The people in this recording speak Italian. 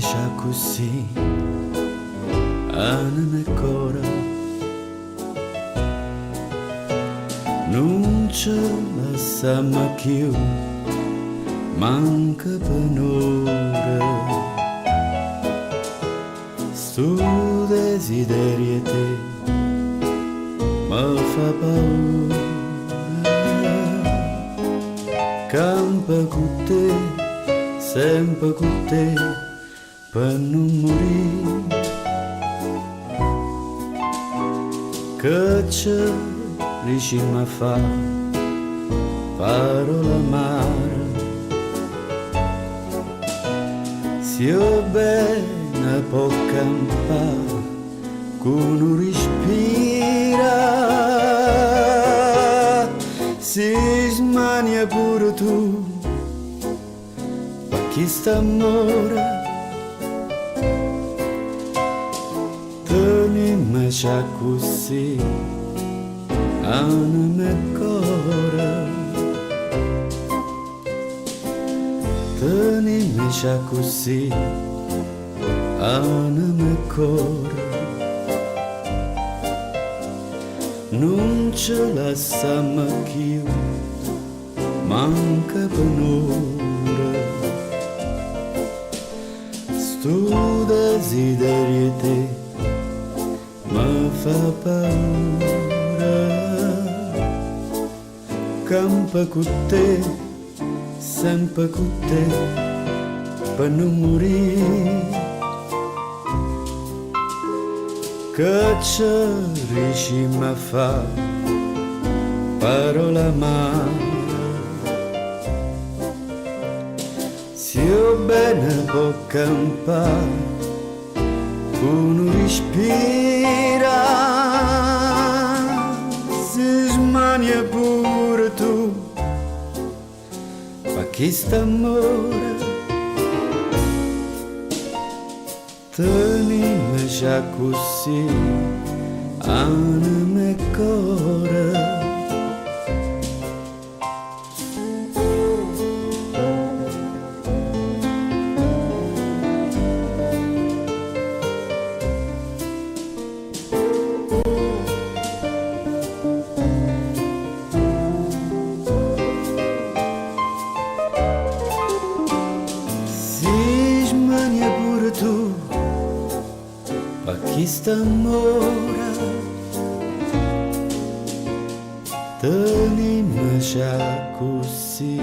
scia così, aneme cora, non ce la sama più, manca penore, sto desiderio te mi fa paura, campa con te, sempre con te, per non morire, che ci riuscimmo a fare, parola amara, se io bene può campare, con un respira, si smania pure tu, ma chi sta amore, tenimi già così, anima e cuore, tenimi già così, anima e cuore, non ce la sama più, manca penore, sto desiderio te mi fa paura, campa con te, sempre con te, per non morire, che ci riuscimmo a fare, parola amara, se io bene può campare, uno respira, si smania pure tu, ma chi sta amore, tenimi già così, anima e cuore. Si smania pure tu, ma chi sta amore, tenimi già così.